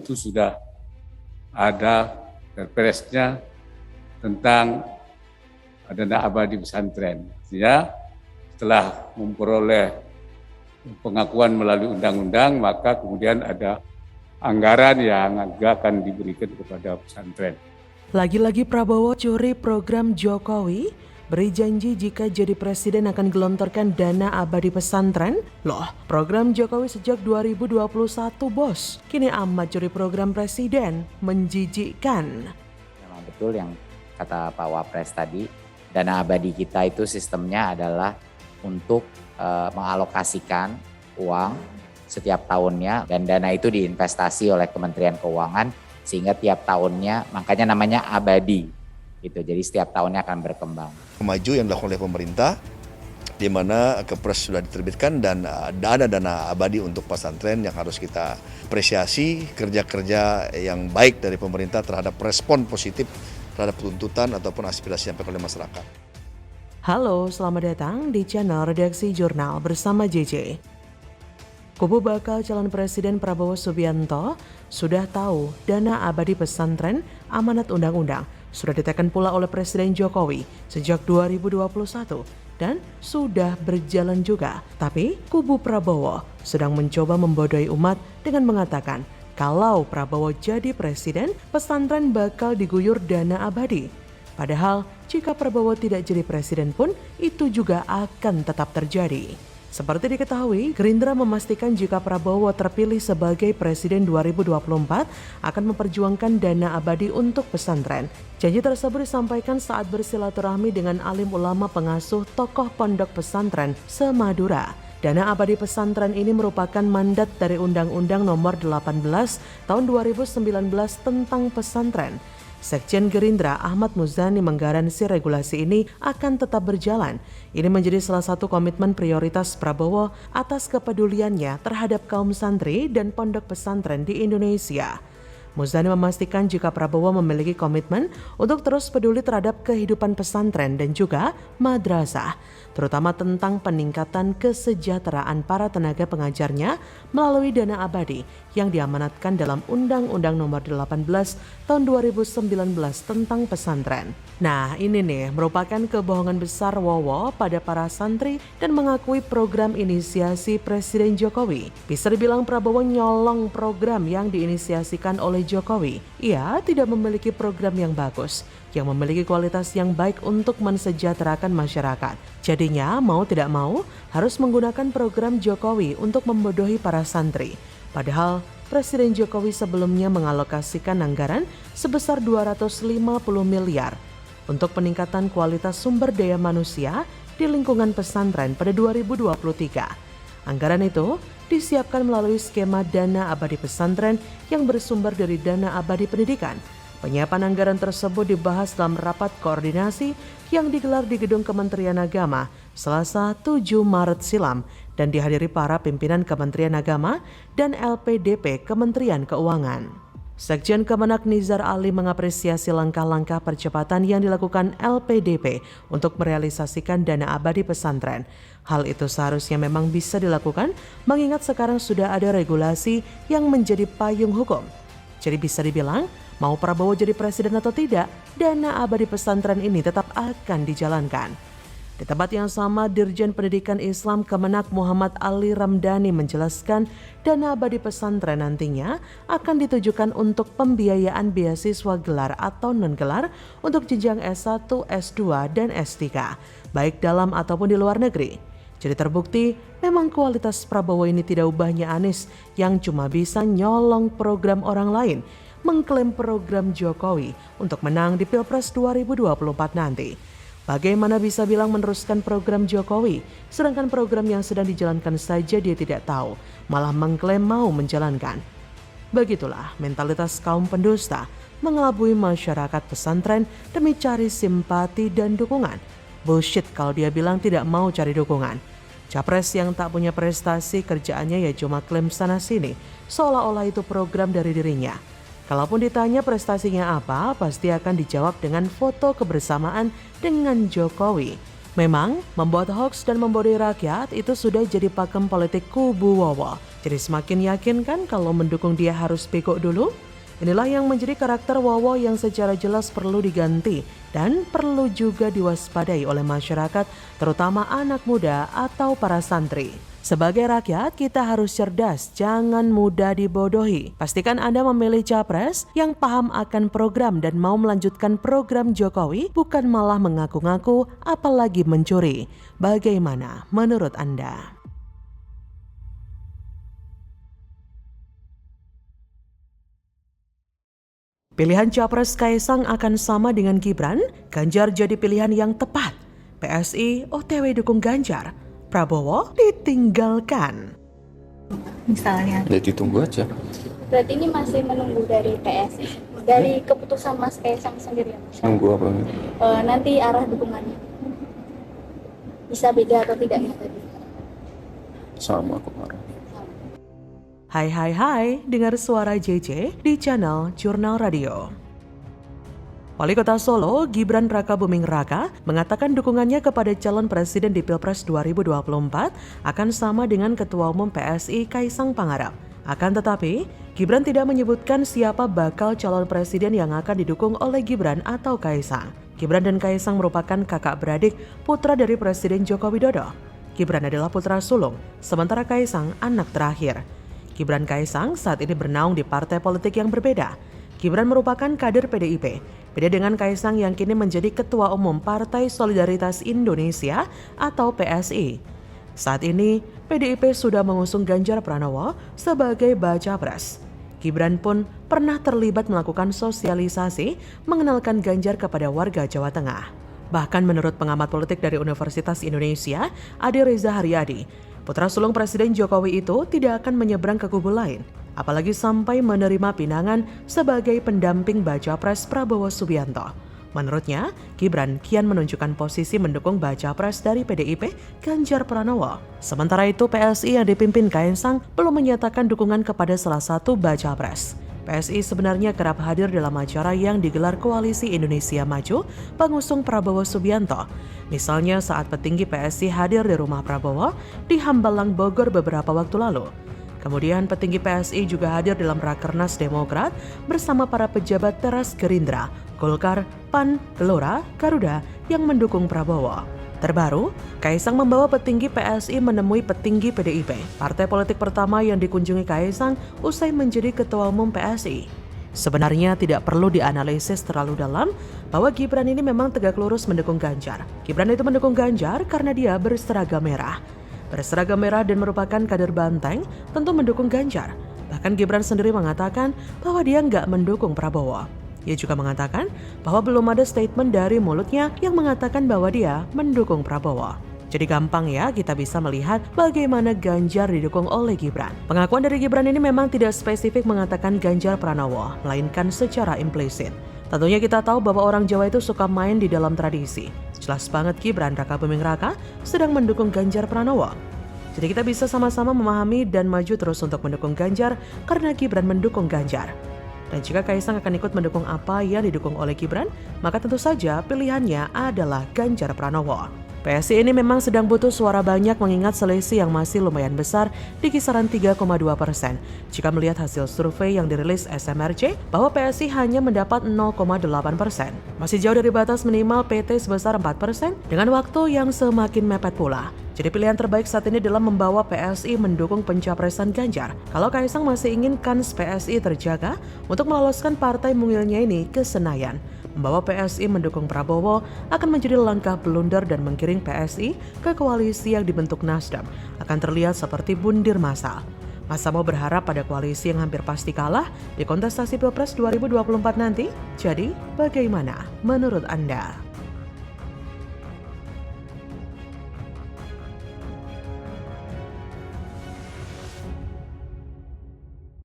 itu sudah ada perpresnya tentang dana abadi pesantren. Artinya setelah memperoleh pengakuan melalui undang-undang, maka kemudian ada anggaran yang akan diberikan kepada pesantren. Lagi-lagi Prabowo curi program Jokowi, beri janji jika jadi presiden akan gelontorkan dana abadi pesantren. Loh, program Jokowi sejak 2021 bos, kini amat curi program presiden, menjijikkan. Memang betul yang kata Pak Wapres tadi, dana abadi kita itu sistemnya adalah untuk mengalokasikan uang setiap tahunnya dan dana itu diinvestasi oleh Kementerian Keuangan sehingga tiap tahunnya, makanya namanya abadi gitu. Jadi setiap tahunnya akan berkembang. Maju yang dilakukan oleh pemerintah di mana Kepres sudah diterbitkan dan ada dana abadi untuk pesantren yang harus kita apresiasi kerja-kerja yang baik dari pemerintah terhadap respon positif terhadap tuntutan ataupun aspirasi yang disampaikan oleh masyarakat. Halo, selamat datang di channel Redaksi Jurnal bersama JJ. Kubu bakal calon Presiden Prabowo Subianto sudah tahu dana abadi pesantren amanat undang-undang sudah ditekan pula oleh Presiden Jokowi sejak 2021 dan sudah berjalan juga. Tapi kubu Prabowo sedang mencoba membodohi umat dengan mengatakan kalau Prabowo jadi presiden, pesantren bakal diguyur dana abadi. Padahal jika Prabowo tidak jadi presiden pun itu juga akan tetap terjadi. Seperti diketahui, Gerindra memastikan jika Prabowo terpilih sebagai Presiden 2024 akan memperjuangkan dana abadi untuk pesantren. Janji tersebut disampaikan saat bersilaturahmi dengan alim ulama pengasuh tokoh pondok pesantren se-Madura. Dana abadi pesantren ini merupakan mandat dari Undang-Undang Nomor 18 Tahun 2019 tentang pesantren. Sekjen Gerindra Ahmad Muzani menggaransi regulasi ini akan tetap berjalan. Ini menjadi salah satu komitmen prioritas Prabowo atas kepeduliannya terhadap kaum santri dan pondok pesantren di Indonesia. Muzani memastikan jika Prabowo memiliki komitmen untuk terus peduli terhadap kehidupan pesantren dan juga madrasah, terutama tentang peningkatan kesejahteraan para tenaga pengajarnya melalui dana abadi yang diamanatkan dalam Undang-Undang Nomor 18 Tahun 2019 tentang pesantren. Nah, ini nih merupakan kebohongan besar Wowo pada para santri dan mengakui program inisiasi Presiden Jokowi. Bisa dibilang Prabowo nyolong program yang diinisiasikan oleh Jokowi. Ia tidak memiliki program yang bagus, yang memiliki kualitas yang baik untuk mensejahterakan masyarakat. Jadinya mau tidak mau harus menggunakan program Jokowi untuk membodohi para santri. Padahal Presiden Jokowi sebelumnya mengalokasikan anggaran sebesar 250 miliar untuk peningkatan kualitas sumber daya manusia di lingkungan pesantren pada 2023. Anggaran itu disiapkan melalui skema dana abadi pesantren yang bersumber dari dana abadi pendidikan. Penyiapan anggaran tersebut dibahas dalam rapat koordinasi yang digelar di Gedung Kementerian Agama Selasa 7 Maret silam dan dihadiri para pimpinan Kementerian Agama dan LPDP Kementerian Keuangan. Sekjen Kemenak Nizar Ali mengapresiasi langkah-langkah percepatan yang dilakukan LPDP untuk merealisasikan dana abadi pesantren. Hal itu seharusnya memang bisa dilakukan mengingat sekarang sudah ada regulasi yang menjadi payung hukum. Jadi bisa dibilang, mau Prabowo jadi presiden atau tidak, dana abadi pesantren ini tetap akan dijalankan. Di tempat yang sama, Dirjen Pendidikan Islam Kemenak Muhammad Ali Ramdhani menjelaskan dana abadi pesantren nantinya akan ditujukan untuk pembiayaan beasiswa gelar atau non-gelar untuk jenjang S1, S2, dan S3, baik dalam ataupun di luar negeri. Jadi terbukti memang kualitas Prabowo ini tidak ubahnya Anies yang cuma bisa nyolong program orang lain, mengklaim program Jokowi untuk menang di Pilpres 2024 nanti. Bagaimana bisa bilang meneruskan program Jokowi, sedangkan program yang sedang dijalankan saja dia tidak tahu, malah mengklaim mau menjalankan. Begitulah mentalitas kaum pendusta, mengelabui masyarakat pesantren demi cari simpati dan dukungan. Bullshit kalau dia bilang tidak mau cari dukungan. Capres yang tak punya prestasi kerjaannya ya cuma klaim sana-sini, seolah-olah itu program dari dirinya. Kalaupun ditanya prestasinya apa, pasti akan dijawab dengan foto kebersamaan dengan Jokowi. Memang, membuat hoaks dan membodohi rakyat itu sudah jadi pakem politik kubu Wowo. Jadi semakin yakin kan kalau mendukung dia harus bego dulu? Inilah yang menjadi karakter Wawo yang secara jelas perlu diganti dan perlu juga diwaspadai oleh masyarakat, terutama anak muda atau para santri. Sebagai rakyat, kita harus cerdas, jangan mudah dibodohi. Pastikan Anda memilih capres yang paham akan program dan mau melanjutkan program Jokowi, bukan malah mengaku-ngaku apalagi mencuri. Bagaimana menurut Anda? Pilihan capres Kaisang akan sama dengan Gibran, Ganjar jadi pilihan yang tepat. PSI OTW dukung Ganjar, Prabowo ditinggalkan. Misalnya. Ya ditunggu aja. Berarti ini masih menunggu dari PSI, dari keputusan Mas Kaisang sendiri ya? Nunggu apa? Nanti arah dukungannya. Bisa beda atau tidaknya tadi? Sama kemarin. Hai, dengar suara JJ di channel Jurnal Radio. Wali Kota Solo, Gibran Rakabuming Raka, mengatakan dukungannya kepada calon presiden di Pilpres 2024 akan sama dengan Ketua Umum PSI Kaisang Pangarep. Akan tetapi, Gibran tidak menyebutkan siapa bakal calon presiden yang akan didukung oleh Gibran atau Kaisang. Gibran dan Kaisang merupakan kakak beradik putra dari Presiden Joko Widodo. Gibran adalah putra sulung, sementara Kaisang anak terakhir. Gibran Kaisang saat ini bernaung di partai politik yang berbeda. Gibran merupakan kader PDIP, beda dengan Kaisang yang kini menjadi Ketua Umum Partai Solidaritas Indonesia atau PSI. Saat ini, PDIP sudah mengusung Ganjar Pranowo sebagai baca pres. Gibran pun pernah terlibat melakukan sosialisasi mengenalkan Ganjar kepada warga Jawa Tengah. Bahkan menurut pengamat politik dari Universitas Indonesia, Ade Reza Haryadi, putra sulung Presiden Jokowi itu tidak akan menyeberang ke kubu lain, apalagi sampai menerima pinangan sebagai pendamping baca pres Prabowo Subianto. Menurutnya, Gibran kian menunjukkan posisi mendukung baca pres dari PDIP Ganjar Pranowo. Sementara itu, PSI yang dipimpin Kaisang belum menyatakan dukungan kepada salah satu baca pres. PSI sebenarnya kerap hadir dalam acara yang digelar Koalisi Indonesia Maju pengusung Prabowo Subianto. Misalnya saat petinggi PSI hadir di rumah Prabowo di Hambalang, Bogor beberapa waktu lalu. Kemudian petinggi PSI juga hadir dalam Rakernas Demokrat bersama para pejabat teras Gerindra, Golkar, PAN, Gelora, Garuda yang mendukung Prabowo. Terbaru, Kaisang membawa petinggi PSI menemui petinggi PDIP, partai politik pertama yang dikunjungi Kaisang usai menjadi Ketua Umum PSI. Sebenarnya tidak perlu dianalisis terlalu dalam bahwa Gibran ini memang tegak lurus mendukung Ganjar. Gibran itu mendukung Ganjar karena dia berseragam merah. Berseragam merah dan merupakan kader Banteng tentu mendukung Ganjar. Bahkan Gibran sendiri mengatakan bahwa dia nggak mendukung Prabowo. Ia juga mengatakan bahwa belum ada statement dari mulutnya yang mengatakan bahwa dia mendukung Prabowo. Jadi gampang ya kita bisa melihat bagaimana Ganjar didukung oleh Gibran. Pengakuan dari Gibran ini memang tidak spesifik mengatakan Ganjar Pranowo, melainkan secara implisit. Tentunya kita tahu bahwa orang Jawa itu suka main di dalam tradisi. Jelas banget Gibran Rakabuming Raka sedang mendukung Ganjar Pranowo. Jadi kita bisa sama-sama memahami dan maju terus untuk mendukung Ganjar karena Gibran mendukung Ganjar. Dan jika Kaisang akan ikut mendukung apa yang didukung oleh Gibran, maka tentu saja pilihannya adalah Ganjar Pranowo. PSI ini memang sedang butuh suara banyak mengingat selisih yang masih lumayan besar di kisaran 3,2%. Jika melihat hasil survei yang dirilis SMRC, bahwa PSI hanya mendapat 0,8%. Masih jauh dari batas minimal PT sebesar 4% dengan waktu yang semakin mepet pula. Jadi pilihan terbaik saat ini adalah membawa PSI mendukung pencapresan Ganjar. Kalau Kaisang masih ingin kans PSI terjaga untuk meloloskan partai mungilnya ini ke Senayan. Membawa PSI mendukung Prabowo akan menjadi langkah blunder dan menggiring PSI ke koalisi yang dibentuk Nasdem akan terlihat seperti bundir massal. Masa mau berharap pada koalisi yang hampir pasti kalah di kontestasi Pilpres 2024 nanti? Jadi, bagaimana menurut Anda?